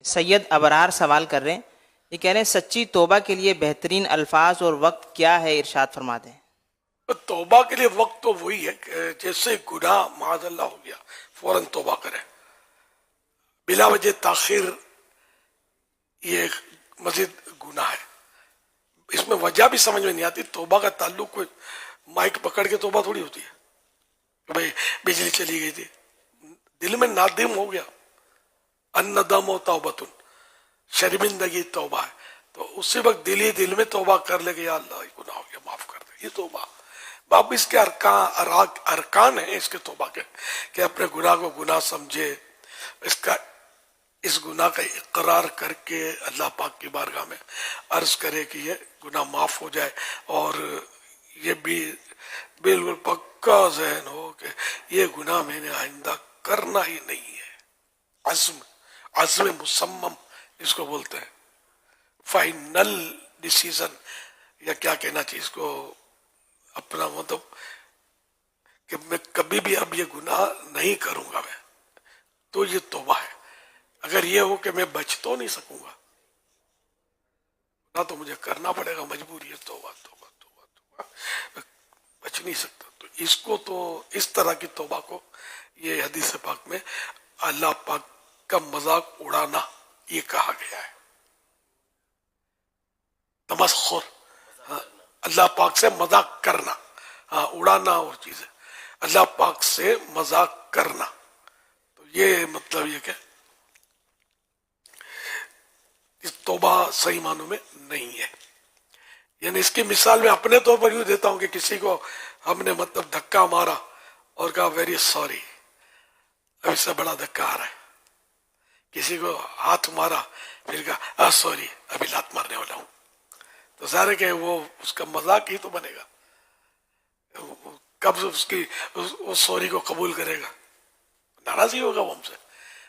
سید ابرار سوال کر رہے ہیں، یہ کہہ رہے ہیں سچی توبہ کے لیے بہترین الفاظ اور وقت کیا ہے، ارشاد فرما دیں۔ توبہ کے لیے وقت تو وہی ہے کہ جیسے گناہ معاذ اللہ ہو گیا فوراً توبہ کرے، بلا وجہ تاخیر یہ مزید گناہ ہے۔ اس میں وجہ بھی سمجھ میں نہیں آتی۔ توبہ کا تعلق کوئی مائک پکڑ کے توبہ تھوڑی ہوتی ہے کہ بھائی بجلی چلی گئی تھی، دل میں نادم ہو گیا، الندم و توبۃ، شرمندگی توبہ ہے، تو اسی وقت دل میں توبہ کر لے کہ یا اللہ یہ گناہ ہو گیا معاف کر دے، یہ توبہ۔ باپ اس کے ارکان ہیں اس کے توبہ کے، کہ اپنے گناہ کو گناہ سمجھے، اس گناہ کا اقرار کر کے اللہ پاک کی بارگاہ میں عرض کرے کہ یہ گناہ معاف ہو جائے، اور یہ بھی بالکل پکا ذہن ہو کہ یہ گناہ میں نے آئندہ کرنا ہی نہیں ہے۔ عزم مصمم اس کو بولتے ہیں، فائنل ڈیسیزن، یا کیا کہنا چاہیے اس کو، اپنا مطلب کہ میں کبھی بھی اب یہ گناہ نہیں کروں گا میں، تو یہ توبہ ہے۔ اگر یہ ہو کہ میں بچ تو نہیں سکوں گا، نہ تو مجھے کرنا پڑے گا، مجبوری ہے، توبہ توبہ توبہ توبہ، بچ نہیں سکتا۔ تو اس کو، تو اس طرح کی توبہ کو یہ حدیث پاک میں اللہ پاک کا مذاق اڑانا یہ کہا گیا ہے، تمسخر، اللہ پاک سے مذاق کرنا، اڑانا اور چیز ہے، اللہ پاک سے مذاق کرنا، تو یہ مطلب یہ کہ اس توبہ صحیح معنوں میں نہیں ہے۔ یعنی اس کی مثال میں اپنے طور پر یوں دیتا ہوں کہ کسی کو ہم نے مطلب دھکا مارا اور کہا ویری سوری، اب اس سے بڑا دھکا آ رہا ہے۔ کسی کو ہاتھ مارا پھر کہا سوری، ابھی لات مارنے والا ہوں، تو ظاہر ہے کہ وہ اس کا مذاق ہی تو بنے گا، کب اس سوری کو قبول کرے گا، ناراض ہی ہوگا وہ ہم سے۔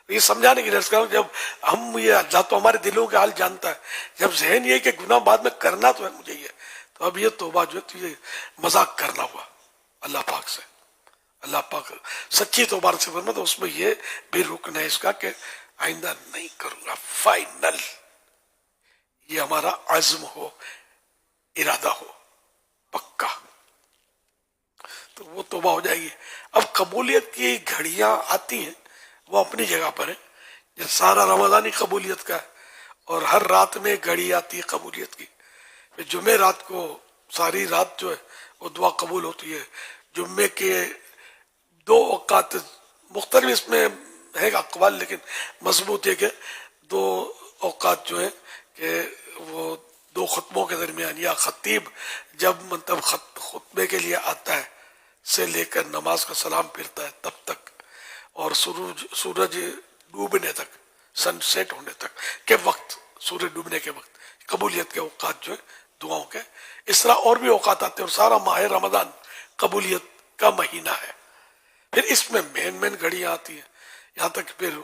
یہ سمجھانے کی درس کر رہا ہوں، جب ہم یہ اللہ تو ہمارے دلوں کے حال جانتا ہے، جب ذہن یہ کہ گناہ بعد میں کرنا تو ہے مجھے یہ، تو اب یہ توبہ جو ہے تو یہ مذاق کرنا ہوا اللہ پاک سے۔ اللہ پاک سچی توبہ سے فرماتا ہے، اس میں یہ بھی رکن ہے اس کا کہ آئندہ نہیں کروں گا، فائنل، یہ ہمارا عزم ہو، ارادہ ہو پکا، تو وہ توبہ ہو جائے گی۔ اب قبولیت کی گھڑیاں آتی ہیں، وہ اپنی جگہ پر ہے، جب سارا رمضان ہی قبولیت کا ہے، اور ہر رات میں گھڑی آتی ہے قبولیت کی۔ پھر جمعہ رات کو ساری رات جو ہے وہ دعا قبول ہوتی ہے۔ جمعے کے 2 اوقات مختلف اس میں ہے اقوال، لیکن مضبوط ہے کہ 2 اوقات جو ہیں کہ وہ 2 خطبوں کے درمیان، یا خطیب جب مطلب خطبے کے لیے آتا ہے سے لے کر نماز کا سلام پھرتا ہے تب تک، اور سورج ڈوبنے تک، سن سیٹ ہونے تک کے وقت، سورج ڈوبنے کے وقت قبولیت کے اوقات جو ہے دعاؤں کے، اس طرح اور بھی اوقات آتے ہیں، اور سارا ماہ رمضان قبولیت کا مہینہ ہے۔ پھر اس میں مین گھڑیاں آتی ہیں، یہاں تک پھر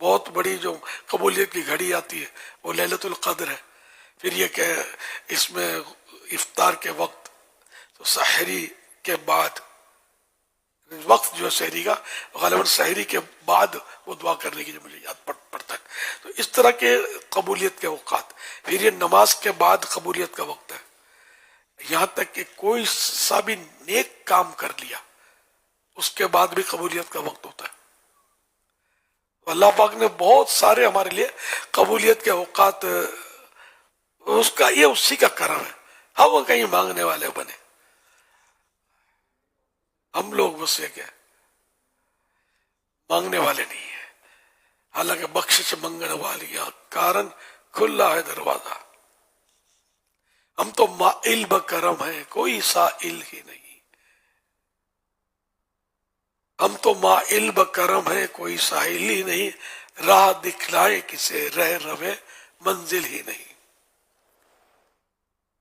بہت بڑی جو قبولیت کی گھڑی آتی ہے وہ لیلۃ القدر ہے۔ پھر یہ کہ اس میں افطار کے وقت، تو سحری کے بعد وقت جو ہے سحری کا، غالباً سحری کے بعد وہ دعا کرنے کی جو مجھے یاد پڑتا ہے، تو اس طرح کے قبولیت کے اوقات۔ پھر یہ نماز کے بعد قبولیت کا وقت ہے، یہاں تک کہ کوئی سا بھی نیک کام کر لیا اس کے بعد بھی قبولیت کا وقت ہوتا ہے۔ اللہ پاک نے بہت سارے ہمارے لیے قبولیت کے اوقات، اس کا یہ اسی کا کرم ہے، ہم کہیں مانگنے والے بنے، ہم لوگ بس یہ کہ مانگنے والے نہیں ہیں، حالانکہ بخشش منگنے والی کارن کھلا ہے دروازہ۔ ہم تو مائل بکرم ہیں، کوئی سائل ہی نہیں، ہم تو مائل بکرم ہیں، کوئی سائل ہی نہیں، راہ دکھلائے کسے رہ روے منزل ہی نہیں۔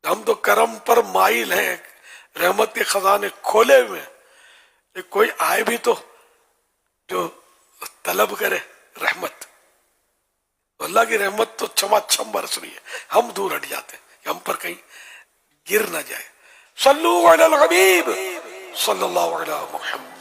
ہم تو کرم پر مائل ہیں، رحمت کے خزانے کھولے ہوئے ہیں، کوئی آئے بھی تو جو طلب کرے رحمت، اللہ کی رحمت تو چھما چھم برس رہی ہے، ہم دور ہٹ جاتے ہیں کہ ہم پر کہیں گر نہ جائے۔ صلو علی الحبیب صلی اللہ علیہ محمد۔